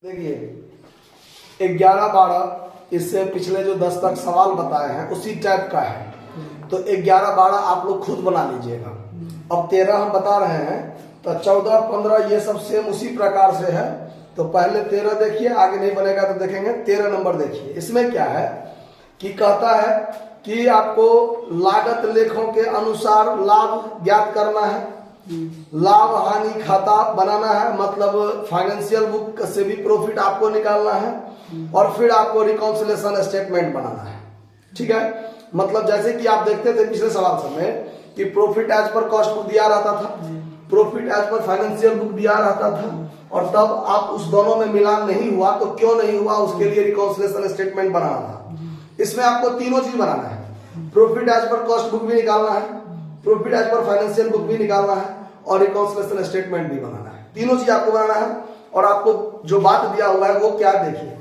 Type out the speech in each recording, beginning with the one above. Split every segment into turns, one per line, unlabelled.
देखिए 11-12 इससे पिछले जो 10 तक सवाल बताए हैं उसी टाइप का है। तो 11-12 आप लोग खुद बना लीजिएगा। अब 13 हम बता रहे हैं तो 14-15 ये सब सेम उसी प्रकार से है। तो पहले 13 देखिए, आगे नहीं बनेगा तो देखेंगे। 13 नंबर देखिए, इसमें क्या है कि कहता है कि आपको लागत लेखों के अनुसार लाभ ज्ञात करना है, लाभ हानि खाता बनाना है, मतलब फाइनेंशियल बुक से भी प्रॉफिट आपको निकालना है, और फिर आपको रिकॉन्सिलेशन स्टेटमेंट बनाना है। ठीक है, मतलब जैसे कि आप देखते थे पिछले सवाल में कि profit as per cost book दिया रहता था, profit as per financial book दिया रहता था, और तब आप उस दोनों में मिलान नहीं हुआ तो क्यों नहीं हुआ, उसके लिए रिकॉन्सिलेशन स्टेटमेंट बनाना था। इसमें आपको तीनों चीज बनाना है, profit as per cost book भी निकालना है, profit as per financial book भी निकालना है, और रिकॉन्सिलेशन स्टेटमेंट भी बनाना है। तीनों चीज आपको बनाना है। और आपको जो बात दिया हुआ है वो क्या देखिए,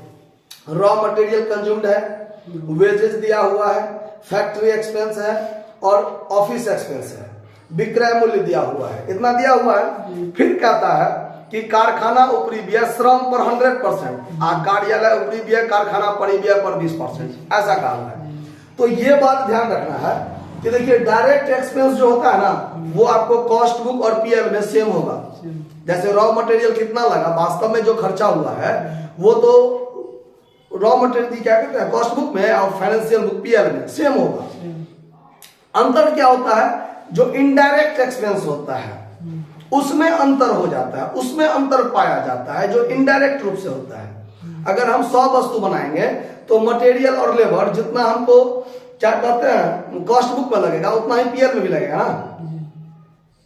रॉ मटेरियल कंज्यूम्ड है, वेजेस दिया हुआ है, फैक्ट्री एक्सपेंस है, और ऑफिस एक्सपेंस है, विक्रय मूल्य दिया हुआ है, इतना दिया हुआ है। फिर कहता है कि कारखाना ऊपरी व्यय श्रम पर 100%, कार्यालय ऊपरी व्यय कारखाना परिव्यय पर 20%, ऐसा कहा है। तो ये बात ध्यान रखना है कि देखिए डायरेक्ट एक्सपेंस जो होता है ना वो आपको कॉस्ट बुक और पीएल में सेम होगा। जैसे रॉ मटेरियल कितना लगा, वास्तव में जो खर्चा हुआ है वो तो रॉ मटेरियल क्या कहते हैं कॉस्ट बुक में, और फाइनेंशियल बुक पीएल में सेम होगा। अंतर क्या होता है, जो इनडायरेक्ट एक्सपेंस होता है उसमें अंतर हो जाता है, उसमें अंतर पाया जाता है जो इनडायरेक्ट रूप से होता है। अगर हम 100 वस्तु बनाएंगे तो मटेरियल और लेबर जितना हमको क्या कहते हैं कॉस्ट बुक में लगेगा उतना ही पीएल में भी लगेगा ना,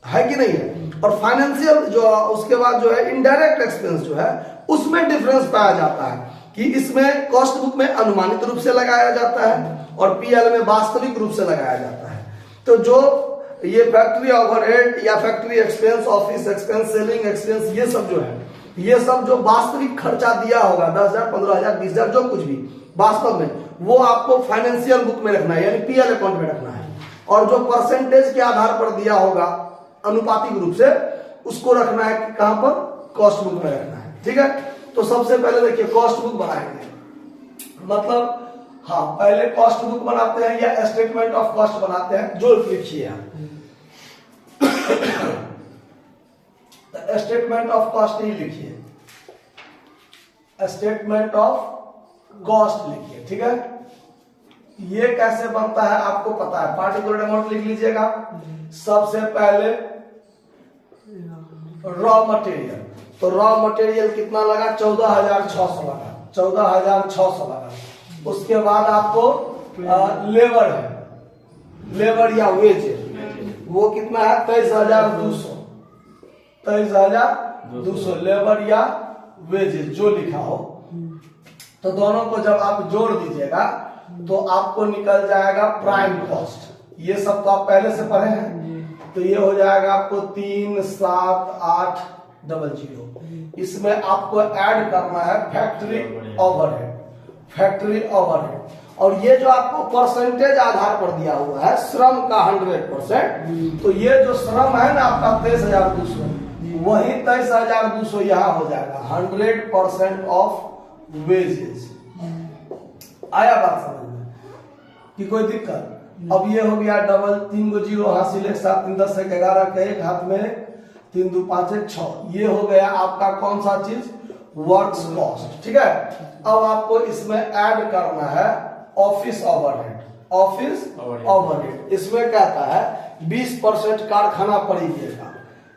है कि नहीं है। और फाइनेंशियल जो उसके बाद जो है इनडायरेक्ट एक्सपेंस जो है उसमें डिफरेंस पाया जाता है कि इसमें कॉस्ट बुक में अनुमानित रूप से लगाया जाता है और पीएल में वास्तविक रूप से लगाया जाता है। तो जो ये फैक्ट्री ओवरहेड या factory expense, office expense, selling expense, ये सब जो है, ये सब जो वास्तविक खर्चा दिया होगा 10,000, 15,000, 20,000 जो कुछ भी वास्तव में, वो आपको फाइनेंशियल बुक में रखना है, यानी पीएल अकाउंट में रखना है। और जो परसेंटेज के आधार पर दिया होगा अनुपातिक रूप से, उसको रखना है कहां पर, कॉस्ट बुक में रखना है। ठीक है, तो सबसे पहले देखिए कॉस्ट बुक बनाएंगे, मतलब हाँ पहले कॉस्ट बुक बनाते हैं या स्टेटमेंट ऑफ कॉस्ट बनाते हैं, जो लिखिए आप स्टेटमेंट ऑफ कॉस्ट ही लिखिए, स्टेटमेंट ऑफ कॉस्ट लिखिए। ठीक है, ये कैसे बनता है आपको पता है, पार्टिकुलर अमाउंट लिख लीजिएगा। सबसे पहले रॉ मटेरियल, तो रॉ मटेरियल कितना लगा, 14,600 लगा, 14,600 लगा। उसके बाद आपको लेबर है, लेबर या वेज वो कितना है, 23,200, 23,200 लेबर या वेजेस जो लिखा हो। तो दोनों को जब आप जोड़ दीजिएगा तो आपको निकल जाएगा प्राइम कॉस्ट। ये सब तो आप पहले से पढ़े हैं, तो ये हो जाएगा आपको 3,7,800। इसमें आपको ऐड करना है फैक्ट्री ओवरहेड, फैक्ट्री ओवरहेड। और ये जो आपको परसेंटेज आधार पर दिया हुआ है श्रम का 100%, तो ये जो श्रम है ना आपका 23,200, वही 23,200 यहाँ हो जाएगा 100% ऑफ वेजेस। आया बात समझ में कि कोई दिक्कत। अब ये हो गया डबल, 3 गो जीरो हासिल, 1 7 3 10 1 11 का एक हाथ में, 3 2 5 1 6। ये हो गया आपका कौन सा चीज, वर्क्स कॉस्ट। ठीक है, अब आपको इसमें ऐड करना है ऑफिस ओवरहेड, ऑफिस ओवरहेड। इसमें कहता है 20% कारखाना परिव्यय का,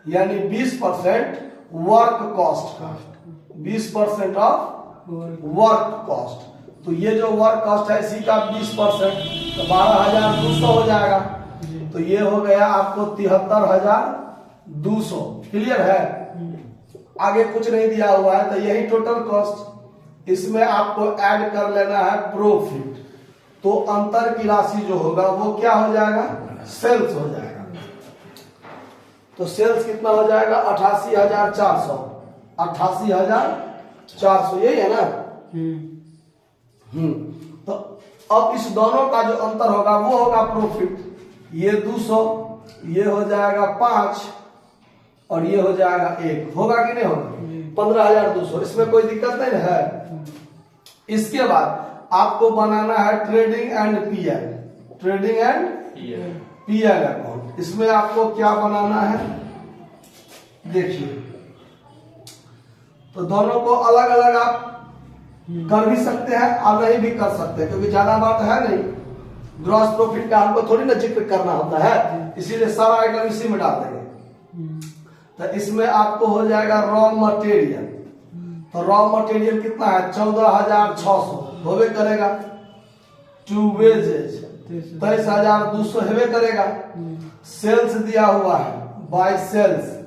यानी 20% वर्क कॉस्ट का, 20% ऑफ वर्क कॉस्ट। तो ये जो वर्क कॉस्ट है इसी का 20%, तो 12,200 हो जाएगा। तो ये हो गया आपको 73,200। क्लियर है, आगे कुछ नहीं दिया हुआ है, तो यही टोटल कॉस्ट। इसमें आपको ऐड कर लेना है प्रॉफिट, तो अंतर की राशि जो होगा वो क्या हो जाएगा, सेल्स हो जाएगा। तो सेल्स कितना हो जाएगा, 88,400, 88,400, यही है ना। तो अब इस दोनों का जो अंतर होगा वो होगा प्रॉफिट। ये 200, ये हो जाएगा 5, और ये हो जाएगा 1, होगा कि नहीं होगा। 15,200, इसमें कोई दिक्कत नहीं है। इसके बाद आपको बनाना है trading and PL, trading and PL account. इसमें आपको क्या बनाना है देखिए, तो दोनों को अलग अलग आप कर भी सकते हैं और नहीं भी कर सकते हैं, क्योंकि ज्यादा बात है नहीं। ग्रॉस प्रॉफिट का हमको थोड़ी ना जिक्र करना होता है, इसीलिए सारा आइटम इसी में डाल देंगे। तो इसमें आपको हो जाएगा रॉ मटेरियल, तो रॉ मटेरियल कितना है 14,600 होवे करेगा। टू वेजेज 23,200 हेवे करेगा। सेल्स दिया हुआ है बाय सेल्स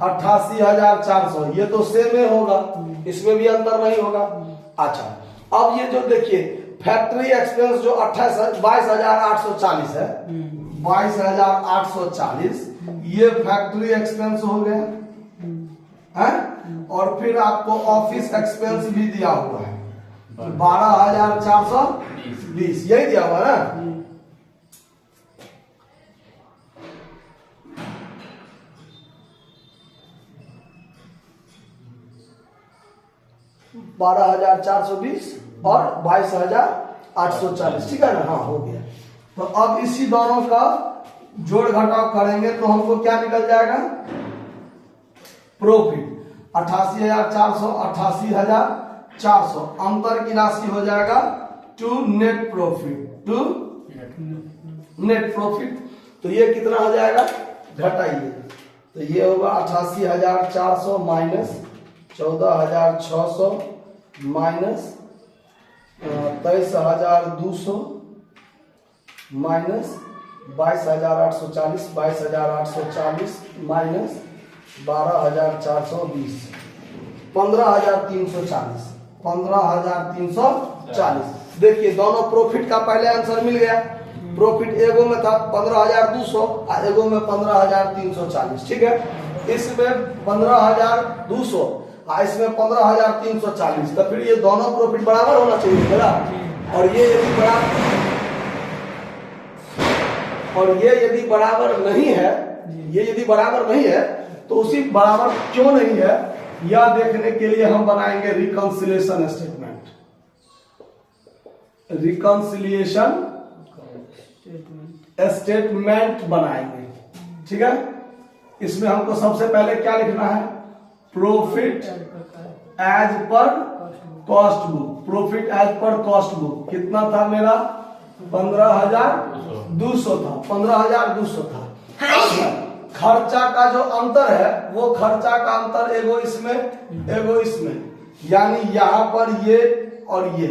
88,400, ये तो सेम ही होगा, इसमें भी अंतर नहीं होगा। अच्छा, अब ये जो देखिए फैक्ट्री एक्सपेंस जो 22,840 है, 22,840 ये फैक्ट्री एक्सपेंस हो गया है। और फिर आपको ऑफिस एक्सपेंस भी दिया हुआ है 12,420, यही दिया हुआ है ना। 12,420 और 22,840, ठीक है ना। हाँ हो गया। तो अब इसी दोनों का जोड़ घटाव करेंगे तो हमको क्या निकल जाएगा, प्रॉफिट 88,400, 88,400, अंतर की राशि हो जाएगा to net profit, to net profit. तो ये कितना हो जाएगा घटाइए, तो ये होगा 88,400 माइनस 14,600 माइनस 23,200 माइनस 22,840, 22,840 माइनस 12,420, 15,340, 15,340। देखिए दोनों प्रॉफिट का पहले आंसर मिल गया। प्रॉफिट एगो में था 15,200 और एगो में 15,340, ठीक है। इसमें 15,200 और इसमें 15,340, तो फिर ये दोनों प्रॉफिट बराबर होना चाहिए मेरा। और ये यदि बराबर नहीं है, ये यदि बराबर नहीं है तो उसी बराबर क्यों नहीं है यह देखने के लिए हम बनाएंगे रिकंसिलिएशन स्टेटमेंट। रिकंसिलिएशन स्टेटमेंट बनाएंगे, ठीक है। इसमें हमको सबसे पहले क्या लिखना है, profit as per cost book. Profit as per cost book कितना था मेरा 15,200 था, 15,200 था। खर्चा का जो अंतर है वो खर्चा का अंतर एगो इसमें, यानी यहाँ पर ये और ये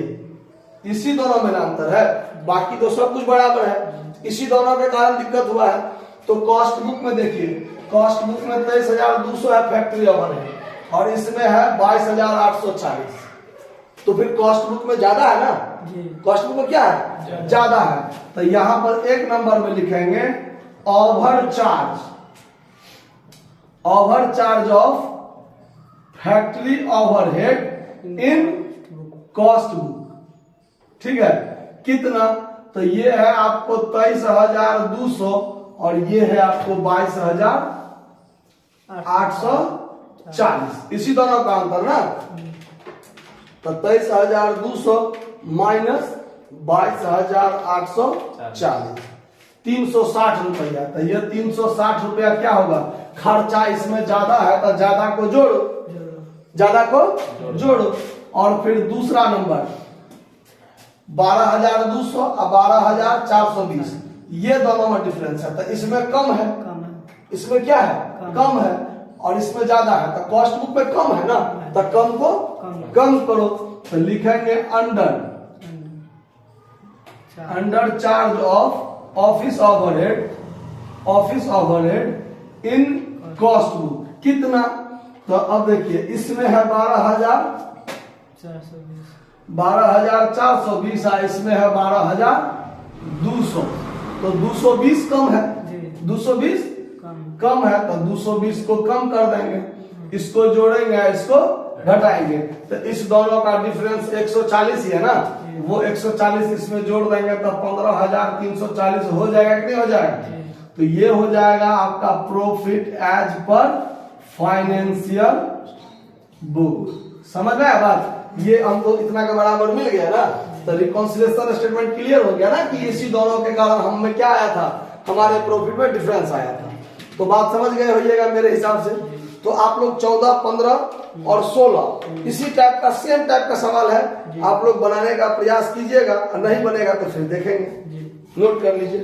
इसी दोनों में अंतर है, बाकी तो सब कुछ बराबर है। इसी दोनों के कारण दिक्कत हुआ है। तो कॉस्ट बुक में देखिए, कॉस्ट बुक में 23,200 है फैक्ट्री ओवरहेड और इसमें है 22,840, तो फिर कॉस्ट बुक में ज्यादा है ना, कॉस्ट बुक में क्या है ज्यादा है। तो यहां पर एक नंबर में लिखेंगे over charge of factory overhead in cost book, ठीक है। कितना, तो ये है आपको 23,200 और ये है आपको 22,840, इसी दोनों का अंतर ना। तो 23,200 माइनस 22,840, 360 रुपया। तो ये 360 रुपया क्या होगा, खर्चा इसमें ज्यादा है तो ज्यादा को जोड़ो। और फिर दूसरा नंबर 12,200 और 12,420, ये दोनों में डिफरेंस है। तो इसमें कम है, इसमें क्या है कम है और इसमें ज्यादा है। तो कॉस्ट बुक में कम है ना, तो कम को कम करो। तो लिखेंगे under charge of office overhead in cost book कितना। तो अब देखिए इसमें है 12,420 और इसमें है 12,200, तो 220 कम है, 220 कम है, तो 220 को कम कर देंगे, इसको जोड़ेंगे इसको घटाएंगे। तो इस दोनों का डिफरेंस 140 ही है ना, वो 140 इसमें जोड़ देंगे तो 15,340 हो जाएगा कि नहीं हो जाएगा। तो ये हो जाएगा आपका प्रॉफिट एज पर फाइनेंशियल समझ में आया बात? ये हमको इतना का बराबर मिल गया ना, तो रिकॉन्सिलेशन स्टेटमेंट क्लियर हो गया ना कि इसी दोनों के कारण हमें क्या आया था, हमारे प्रॉफिट में डिफरेंस आया था। तो बात समझ गए होइएगा मेरे हिसाब से। तो आप लोग 14, 15 और 16 इसी टाइप का सेम टाइप का सवाल है, आप लोग बनाने का प्रयास कीजिएगा, नहीं बनेगा तो फिर देखेंगे। नोट कर लीजिए।